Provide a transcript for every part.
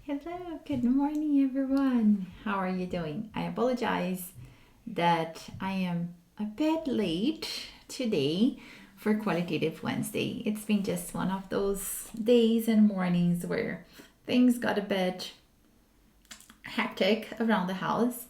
Hello, good morning, everyone. How are you doing? I apologize that I am a bit late today for Qualitative Wednesday. It's been just one of those days and mornings where things got a bit hectic around the house,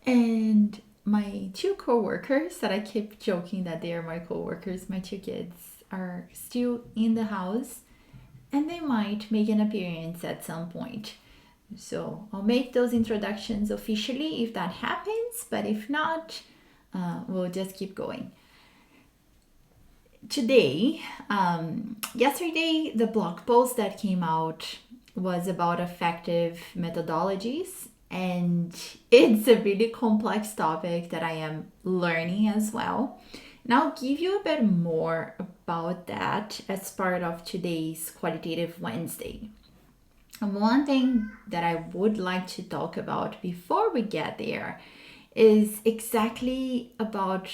and my two coworkers that I keep joking that they are my coworkers, my two kids, are still in the house and they might make an appearance at some point. So I'll make those introductions officially if that happens, but if not, we'll just keep going. Today, yesterday, the blog post that came out was about effective methodologies, and it's a really complex topic that I am learning as well. And I'll give you a bit more about that as part of today's Qualitative Wednesday. And one thing that I would like to talk about before we get there is exactly about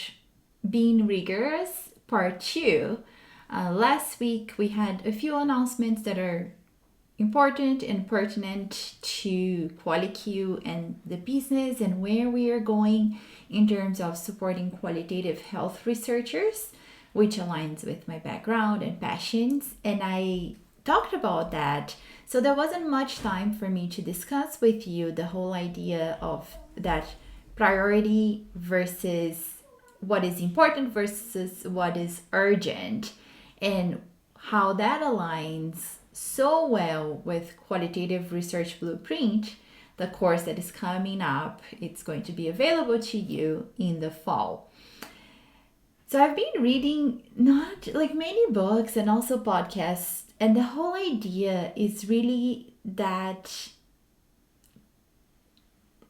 being rigorous, part two. Last week we had a few announcements that are important and pertinent to QualiQ and the business and where we are going in terms of supporting qualitative health researchers, which aligns with my background and passions. And I talked about that. So there wasn't much time for me to discuss with you the whole idea of that priority versus what is important versus what is urgent, and how that aligns so well with Qualitative Research Blueprint, the course that is coming up. It's going to be available to you in the fall. So I've been reading not like many books and also podcasts, and the whole idea is really that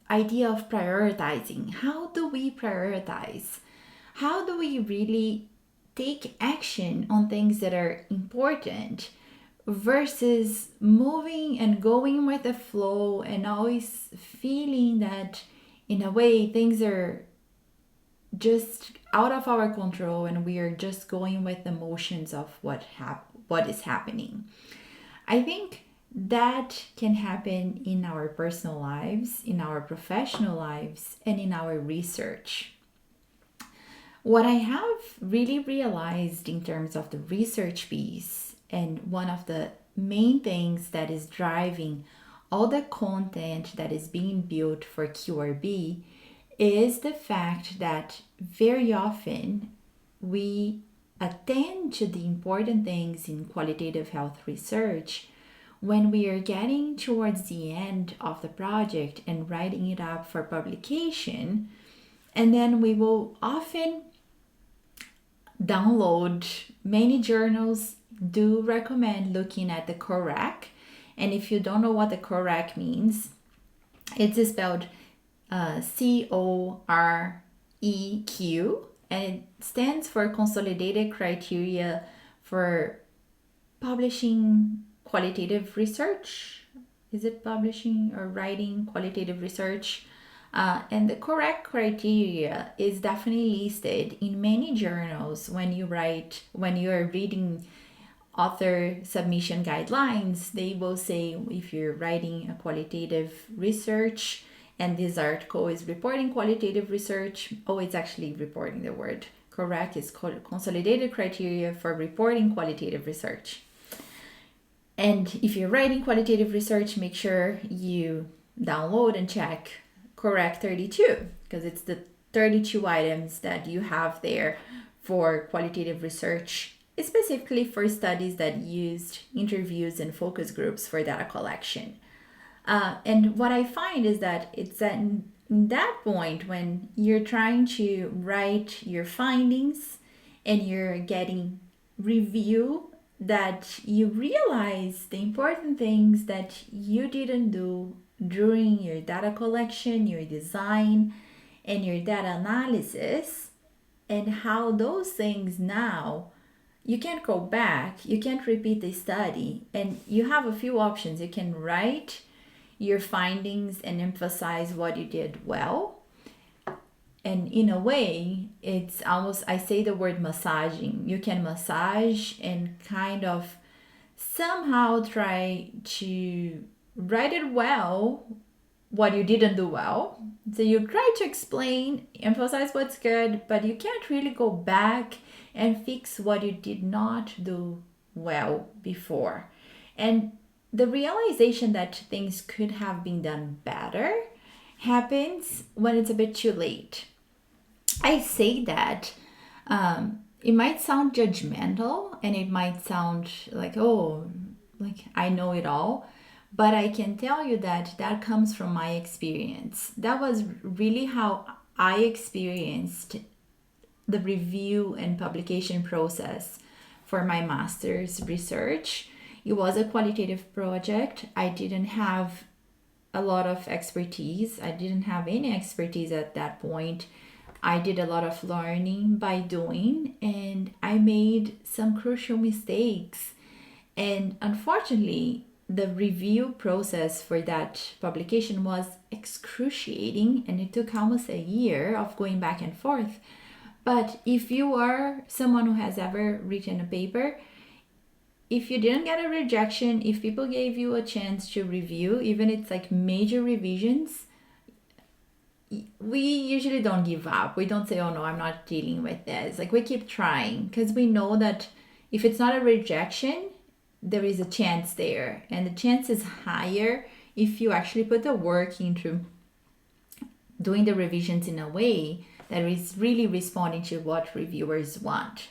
idea of prioritizing. How do we prioritize? How do we really take action on things that are important versus moving and going with the flow and always feeling that in a way things are just out of our control and we are just going with the motions of what is happening. I think that can happen in our personal lives, in our professional lives, and in our research. What I have really realized in terms of the research piece, and one of the main things that is driving all the content that is being built for QRB, is the fact that very often we attend to the important things in qualitative health research when we are getting towards the end of the project and writing it up for publication. And then we will often download. Many journals do recommend looking at the CORAC. And if you don't know what the CORAC means, it's spelled COREQ, and it stands for Consolidated Criteria for Publishing Qualitative Research. Is it publishing or writing qualitative research? And the correct criteria is definitely listed in many journals when you are reading author submission guidelines. They will say if you're writing a qualitative research and this article is reporting qualitative research, it's actually reporting, the word correct is consolidated criteria for reporting qualitative research. And if you're writing qualitative research, make sure you download and check correct 32, because it's the 32 items that you have there for qualitative research, specifically for studies that used interviews and focus groups for data collection. And what I find is that it's at that point when you're trying to write your findings and you're getting review, that you realize the important things that you didn't do during your data collection, your design, and your data analysis, and how those things now you can't go back, you can't repeat the study, and you have a few options. You can write your findings and emphasize what you did well. And in a way, it's almost, I say the word massaging. You can massage and kind of somehow try to write it well, what you didn't do well. So you try to explain, emphasize what's good, but you can't really go back and fix what you did not do well before. And the realization that things could have been done better happens when it's a bit too late. I say that it might sound judgmental and it might sound like, oh, like I know it all. But I can tell you that that comes from my experience. That was really how I experienced the review and publication process for my master's research. It was a qualitative project. I didn't have a lot of expertise. I didn't have any expertise at that point. I did a lot of learning by doing, and I made some crucial mistakes. And unfortunately, the review process for that publication was excruciating, and it took almost a year of going back and forth. But if you are someone who has ever written a paper, if you didn't get a rejection, if people gave you a chance to review, even it's like major revisions, we usually don't give up. We don't say, oh no, I'm not dealing with this. Like we keep trying because we know that if it's not a rejection, there is a chance there. And the chance is higher if you actually put the work into doing the revisions in a way that is really responding to what reviewers want.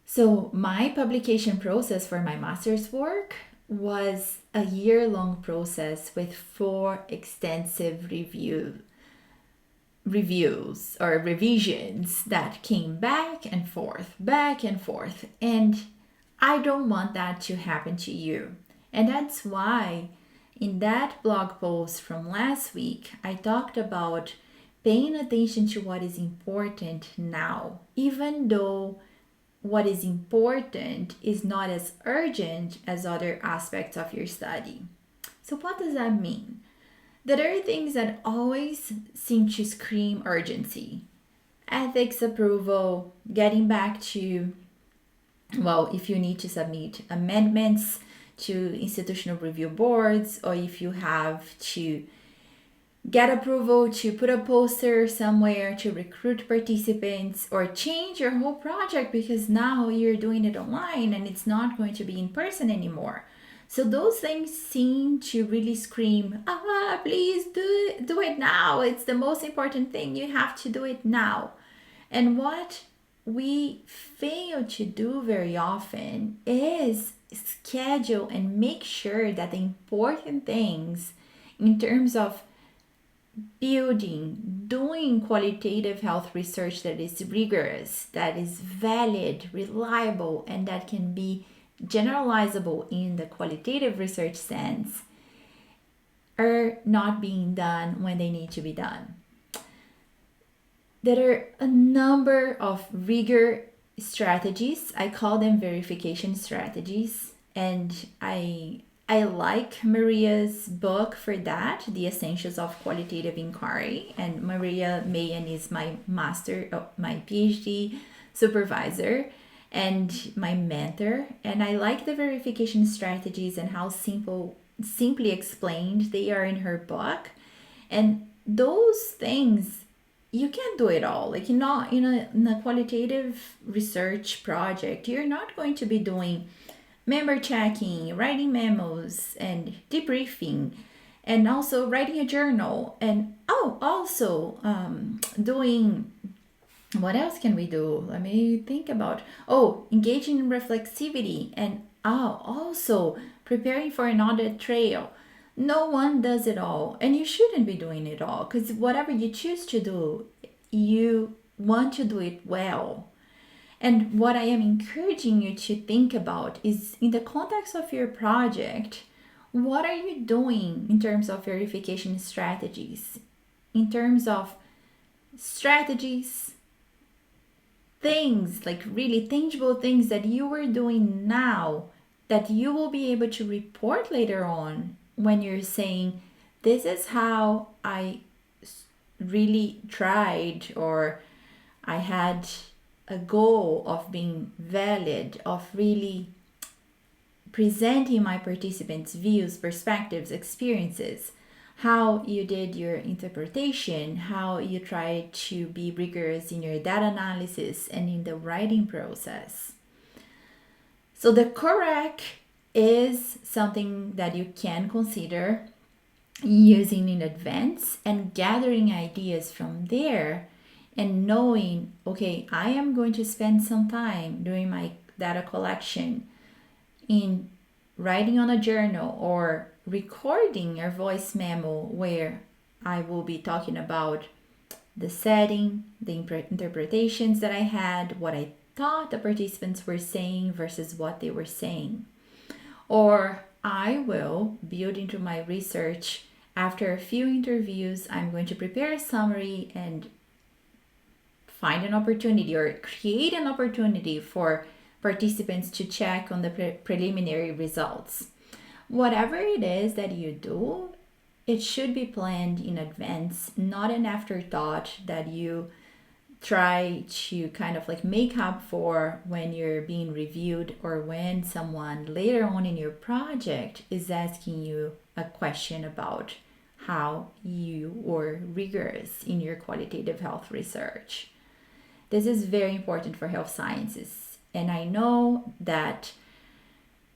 So my publication process for my master's work was a year-long process with 4 extensive reviews or revisions that came back and forth. And I don't want that to happen to you. And that's why in that blog post from last week, I talked about paying attention to what is important now, even though what is important is not as urgent as other aspects of your study. So what does that mean? There are things that always seem to scream urgency. Ethics approval, getting back to, well, if you need to submit amendments to institutional review boards, or if you have to get approval to put a poster somewhere to recruit participants, or change your whole project because now you're doing it online and it's not going to be in person anymore. So those things seem to really scream, please do it now. It's the most important thing. You have to do it now. And what we fail to do very often is schedule and make sure that the important things in terms of doing qualitative health research that is rigorous, that is valid, reliable, and that can be generalizable in the qualitative research sense are not being done when they need to be done. There are a number of rigor strategies. I call them verification strategies, and I like Maria's book for that, The Essentials of Qualitative Inquiry. And Maria Mayen is my my PhD supervisor and my mentor. And I like the verification strategies and how simply explained they are in her book. And those things, you can't do it all. Like in a qualitative research project, you're not going to be doing member checking, writing memos, and debriefing, and also writing a journal, and also doing, what else can we do? Let me think about, engaging in reflexivity, and also preparing for an audit trail. No one does it all, and you shouldn't be doing it all, because whatever you choose to do, you want to do it well. And what I am encouraging you to think about is, in the context of your project, what are you doing in terms of verification strategies? In terms of strategies, things like really tangible things that you are doing now that you will be able to report later on when you're saying, this is how I really tried, or I had a goal of being valid, of really presenting my participants' views, perspectives, experiences, how you did your interpretation, how you tried to be rigorous in your data analysis and in the writing process. So the correct is something that you can consider using in advance and gathering ideas from there and knowing, okay, I am going to spend some time doing my data collection in writing on a journal or recording a voice memo where I will be talking about the setting, the interpretations that I had, what I thought the participants were saying versus what they were saying. Or I will build into my research. After a few interviews, I'm going to prepare a summary and find an opportunity or create an opportunity for participants to check on the preliminary results. Whatever it is that you do, it should be planned in advance, not an afterthought that you try to kind of like make up for when you're being reviewed or when someone later on in your project is asking you a question about how you were rigorous in your qualitative health research. This is very important for health sciences, and I know that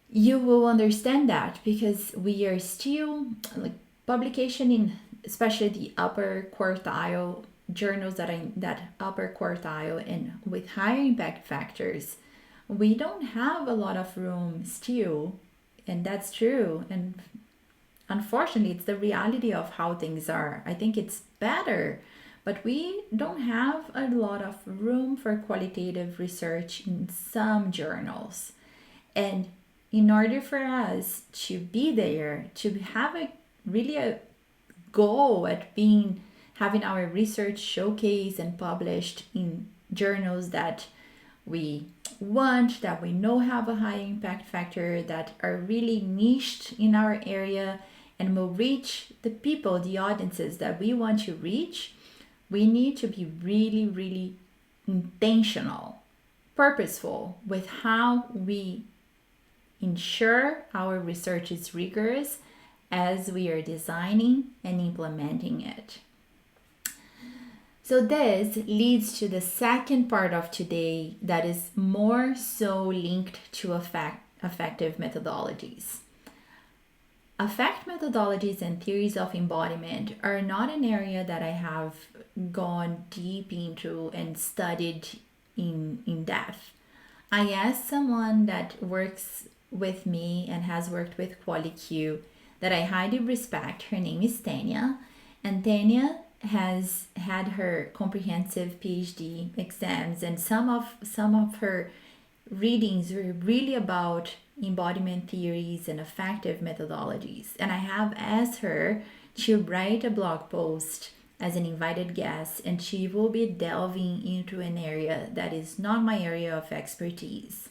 you will understand that because we are still like publication in especially the upper quartile journals that upper quartile and with higher impact factors, we don't have a lot of room still, and that's true. And unfortunately, it's the reality of how things are. I think it's better, but we don't have a lot of room for qualitative research in some journals. And in order for us to be there, to have a goal at having our research showcased and published in journals that we want, that we know have a high impact factor, that are really niched in our area and will reach the people, the audiences that we want to reach, we need to be really, really intentional, purposeful with how we ensure our research is rigorous as we are designing and implementing it. So this leads to the second part of today that is more so linked to affective methodologies. Affect methodologies and theories of embodiment are not an area that I have gone deep into and studied in depth. I asked someone that works with me and has worked with QualiQ that I highly respect. Her name is Tanya, and Tanya has had her comprehensive PhD exams, and some of her readings were really about embodiment theories and affective methodologies. And I have asked her to write a blog post as an invited guest, and she will be delving into an area that is not my area of expertise.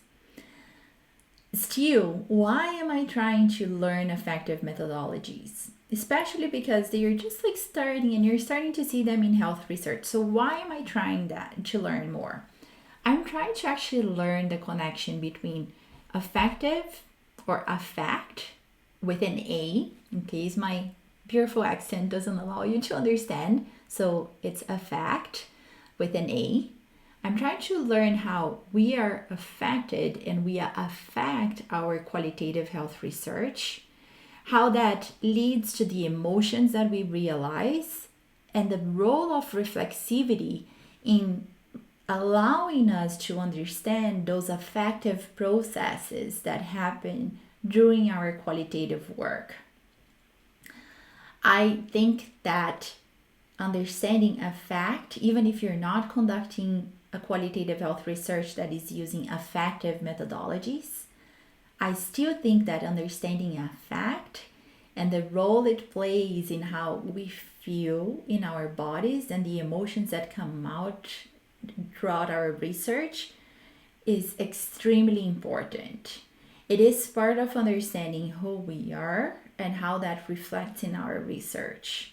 Still, why am I trying to learn affective methodologies? Especially because they are just like starting and you're starting to see them in health research. So why am I trying to learn more? I'm trying to actually learn the connection between affective or affect with an A, in case my beautiful accent doesn't allow you to understand. So it's affect with an A. I'm trying to learn how we are affected and we affect our qualitative health research, how that leads to the emotions that we realize, and the role of reflexivity in allowing us to understand those affective processes that happen during our qualitative work. I think that understanding affect, even if you're not conducting a qualitative health research that is using affective methodologies, I still think that understanding affect and the role it plays in how we feel in our bodies and the emotions that come out throughout our research is extremely important. It is part of understanding who we are and how that reflects in our research.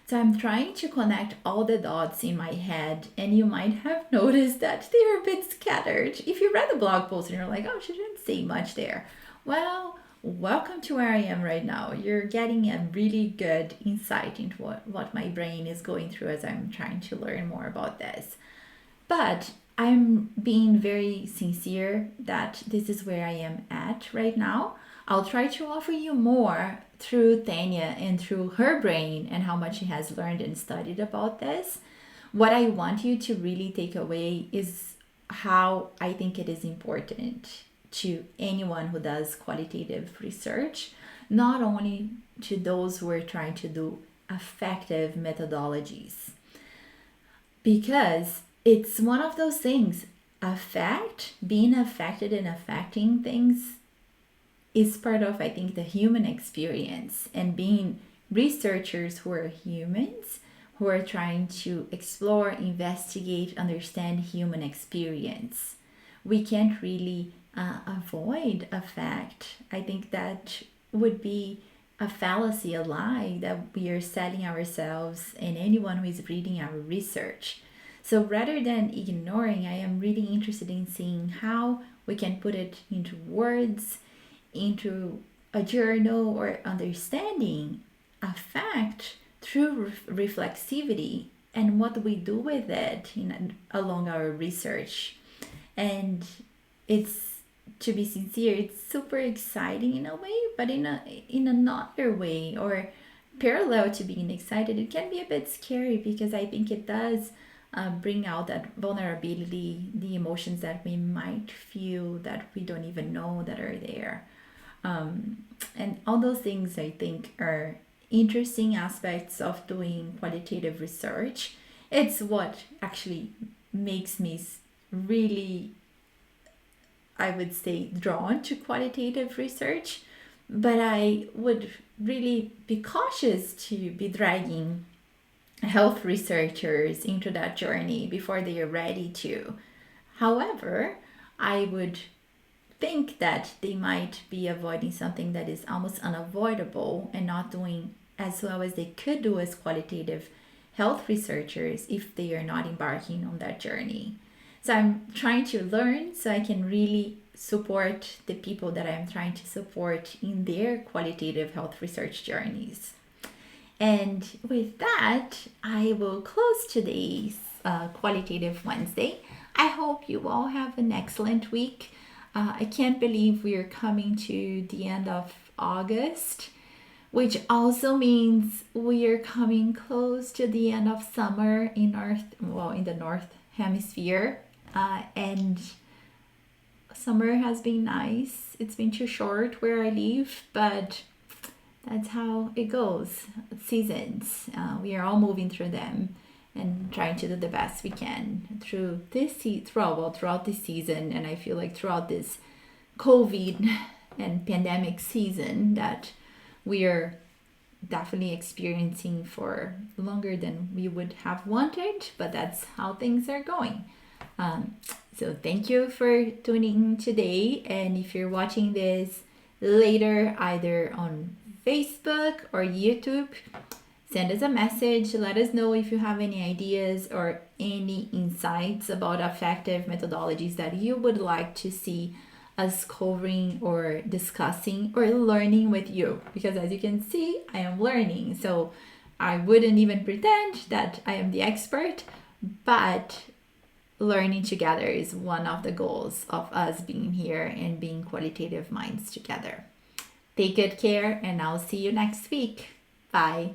So I'm trying to connect all the dots in my head, and you might have noticed that they're a bit scattered. If you read the blog post and you're like, oh, she didn't say much there. Well, welcome to where I am right now. You're getting a really good insight into what my brain is going through as I'm trying to learn more about this. But I'm being very sincere that this is where I am at right now. I'll try to offer you more through Tanya and through her brain and how much she has learned and studied about this. What I want you to really take away is how I think it is important to anyone who does qualitative research, not only to those who are trying to do effective methodologies, because it's one of those things. Being affected and affecting things is part of, I think, the human experience, and being researchers who are humans, who are trying to explore, investigate, understand human experience. We can't really avoid affect. I think that would be a fallacy, a lie that we are selling ourselves and anyone who is reading our research. So rather than ignoring, I am really interested in seeing how we can put it into words, into a journal, or understanding a fact through reflexivity and what we do with it along our research. And it's, to be sincere, it's super exciting in a way, but in another way, or parallel to being excited, it can be a bit scary, because I think it does bring out that vulnerability, the emotions that we might feel that we don't even know that are there. And all those things, I think, are interesting aspects of doing qualitative research. It's what actually makes me really, I would say, drawn to qualitative research. But I would really be cautious to be dragging health researchers into that journey before they are ready to. However, I would think that they might be avoiding something that is almost unavoidable and not doing as well as they could do as qualitative health researchers if they are not embarking on that journey. So I'm trying to learn so I can really support the people that I'm trying to support in their qualitative health research journeys. And with that, I will close today's Qualitative Wednesday. I hope you all have an excellent week. I can't believe we are coming to the end of August, which also means we are coming close to the end of summer in the North Hemisphere. And summer has been nice. It's been too short where I live, but that's how it goes. Seasons. We are all moving through them and trying to do the best we can throughout this season. And I feel like throughout this COVID and pandemic season that we are definitely experiencing for longer than we would have wanted, but that's how things are going. So thank you for tuning in today. And if you're watching this later, either on Facebook or YouTube, send us a message. Let us know if you have any ideas or any insights about effective methodologies that you would like to see us covering or discussing or learning with you. Because as you can see, I am learning. So I wouldn't even pretend that I am the expert, but learning together is one of the goals of us being here and being qualitative minds together. Take good care, and I'll see you next week. Bye.